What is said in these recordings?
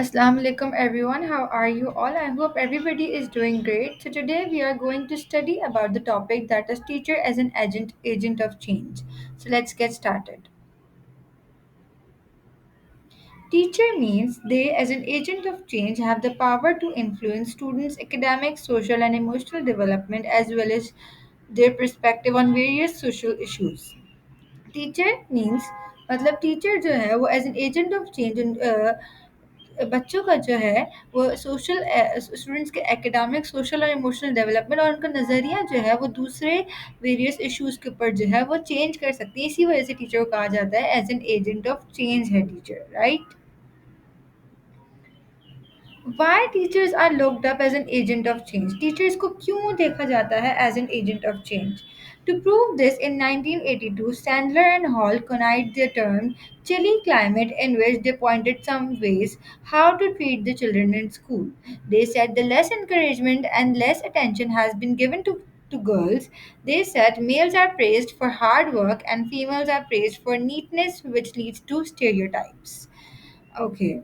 Assalamu alaikum everyone. How are you all? I hope everybody is doing great. So today we are going to study about the topic that is teacher as an agent of change. So let's get started. Teacher means they as an agent of change have the power to influence students' academic, social and emotional development as well as their perspective on various social issues. Teacher means मतलब teacher जो है वो as an agent of change बच्चों का जो है वो social students के एकेडमिक सोशल और इमोशनल डेवलपमेंट और उनका नज़रिया जो है वो दूसरे वेरियस इश्यूज़ के ऊपर जो है वो चेंज कर सकती है इसी वजह से टीचर को कहा जाता है as an agent of change है teacher right Why teachers are looked up as an agent of change? Teachers को क्यों देखा जाता है as an agent of change? To prove this, in 1982, Sandler and Hall coined the term chilly climate, in which they pointed some ways how to treat the children in school. They said the less encouragement and less attention has been given to girls. They said males are praised for hard work and females are praised for neatness, which leads to stereotypes. Okay.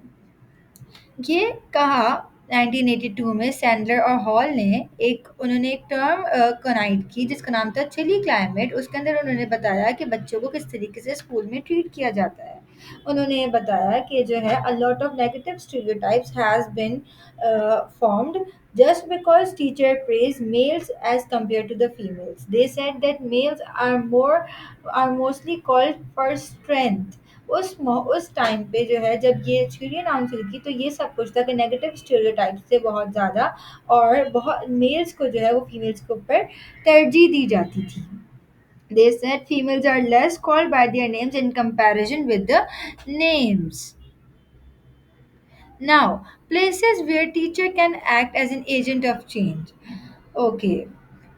ये कहा 1982 में Sandler और hall ने उन्होंने एक term कनाइट की जिसका नाम था चिली क्लाइमेट उसके अंदर उन्होंने बताया कि बच्चों को किस तरीके से स्कूल में ट्रीट किया जाता है उन्होंने ये बताया कि जो है a lot of negative stereotypes has been formed just because teacher praise males as compared to the females. They said that males are mostly called for strength. उस टाइम पे जो है जब ये थ्योरी अनाउंस हुई थी तो ये सब कुछ था कि नेगेटिव स्टीरियोटाइप से बहुत ज़्यादा और बहुत मेल्स को जो है वो फीमेल्स के ऊपर तरजीह दी जाती थी. They said females are less called by their names in comparison with the names. Now, places where teacher can act as an agent of change. Okay,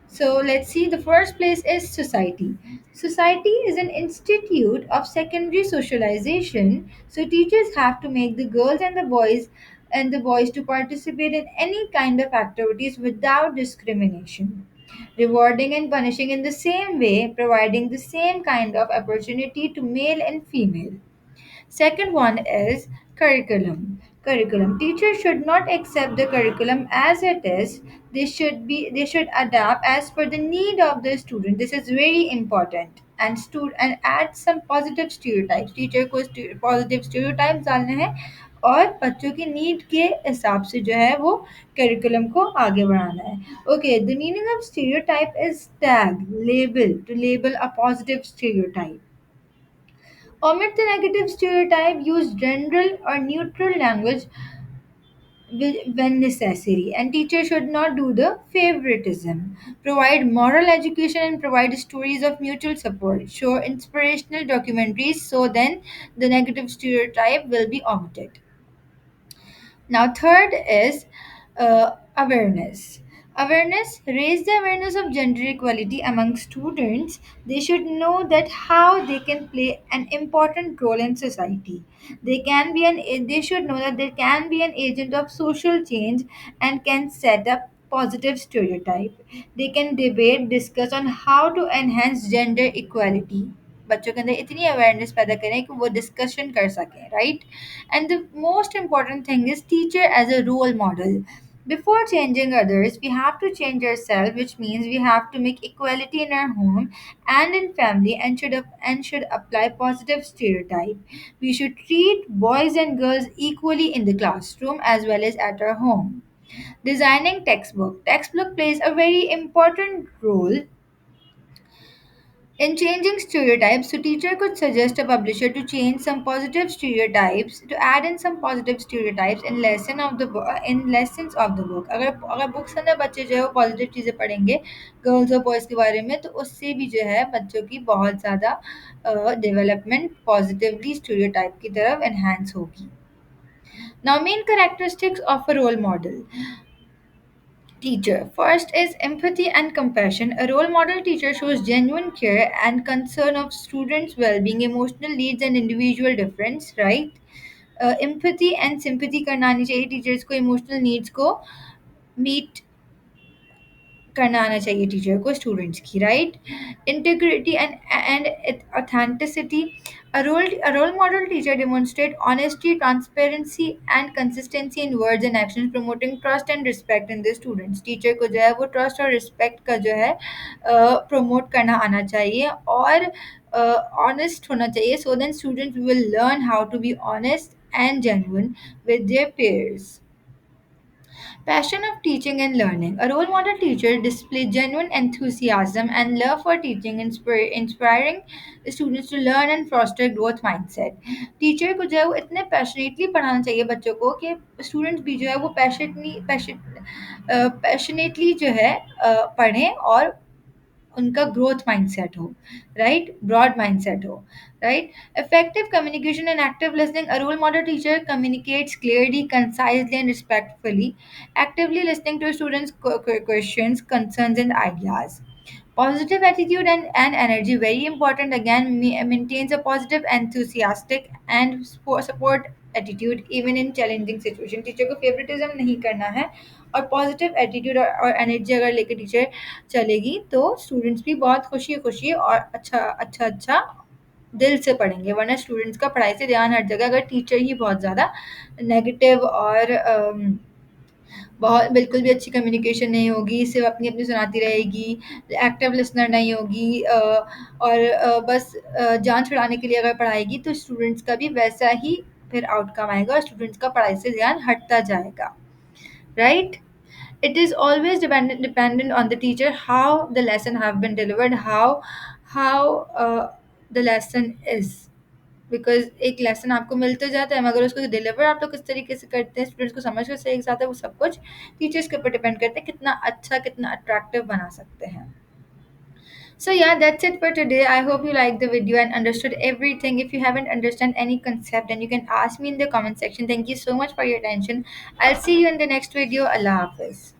so let's see. The first place is society. Society is an institute of secondary socialization. So teachers have to make the boys to participate in any kind of activities without discrimination. Rewarding and punishing in the same way, providing the same kind of opportunity to male and female. Second one is curriculum. Curriculum. Teachers should not accept the curriculum as it is. They should adapt as per the need of the student. This is very important. And add some positive stereotypes. Teacher को positive stereotypes डालने हैं और बच्चों की need के हिसाब से जो है वो करिकुलम को आगे बढ़ाना है. Okay the meaning of stereotype is tag label to label a positive stereotype. Omit the negative stereotype, use general or neutral language when necessary, and teachers should not do the favoritism. Provide moral education and provide stories of mutual support. Show inspirational documentaries so then the negative stereotype will be omitted. Now, third is awareness. Awareness, raise the awareness of gender equality among students. They should know that how they can play an important role in society. They should know that they can be an agent of social change and can set up positive stereotype. They can debate, discuss on how to enhance gender equality. बच्चों के अंदर इतनी awareness पैदा करें कि वो discussion कर सकें right and the most important thing is teacher as a role model before changing others, we have to change ourselves, which means we have to make equality in our home and in family and should apply positive stereotype. We should treat boys and girls equally in the classroom as well as at our home. Designing textbook. Textbook plays a very important role in changing stereotypes, so teacher could suggest a publisher to change some positive stereotypes, to add in some positive stereotypes in lessons of the book. अगर अगर books के अंदर बच्चे जो है वो positive चीज़ें पढ़ेंगे गर्ल्स और बॉयज़ के बारे में तो उससे भी जो है बच्चों की बहुत ज़्यादा डेवलपमेंट पॉजिटिवली स्टीरियोटाइप की तरफ एनहांस होगी. Now, main characteristics of a role model. Teacher. First is empathy and compassion. A role model teacher shows genuine care and concern of students' well-being, emotional needs, and individual difference. Right? Empathy and sympathy करना आनी चाहिए teachers को emotional needs को meet करना आना चाहिए teacher को students की, right? Integrity and authenticity. A role model teacher demonstrate honesty, transparency and consistency in words and actions, promoting trust and respect in the students. Teacher को जो है वो ट्रस्ट और रिस्पेक्ट का जो है प्रमोट करना आना चाहिए और ऑनेस्ट होना चाहिए, so then students will learn how to be honest and genuine with their peers. Passion of teaching and learning. A role model teacher displays genuine enthusiasm and love for teaching, inspiring students to learn and foster growth mindset. Teacher को जो है वो इतने passionately पढ़ाना चाहिए बच्चों को कि स्टूडेंट्स भी जो है वो पैशनेटली जो है पढ़ें और उनका ग्रोथ माइंडसेट हो, राइट? ब्रॉड माइंडसेट हो, right? Effective communication and active listening. A role model teacher communicates clearly, concisely and respectfully, actively listening to students questions, concerns and ideas. Positive attitude and energy, very important again. Maintains a positive, enthusiastic and support attitude even in challenging situation. Teacher को favouritism नहीं करना है और positive attitude और energy अगर लेकर teacher चलेगी तो स्टूडेंट्स भी बहुत खुशी खुशी और अच्छा दिल से पढ़ेंगे, वरना स्टूडेंट्स का पढ़ाई से ध्यान हट जाएगा अगर टीचर ही बहुत ज़्यादा नेगेटिव और बहुत बिल्कुल भी अच्छी कम्युनिकेशन नहीं होगी, सिर्फ अपनी अपनी सुनाती रहेगी, एक्टिव लिसनर नहीं होगी और बस जान छुड़ाने के लिए अगर पढ़ाएगी तो स्टूडेंट्स का भी वैसा ही फिर आउटकम आएगा और स्टूडेंट्स का पढ़ाई से ध्यान हटता जाएगा, right? It is always dependent on the teacher how the lesson have been delivered, how the lesson is, because एक लेसन आपको मिल तो जाता है मगर उसको डिलीवर आप लोग किस तरीके से करते हैं, स्टूडेंट्स को समझ कर सही आता है, वो सब कुछ टीचर्स के ऊपर डिपेंड करते हैं कितना अच्छा कितना अट्रैक्टिव बना सकते हैं. So yeah, that's it for today. I hope you liked the video and understood everything. If you haven't understand any concept, then you can ask me in the comment section. Thank you so much for your attention. I'll see you in the next video. Allah Hafiz.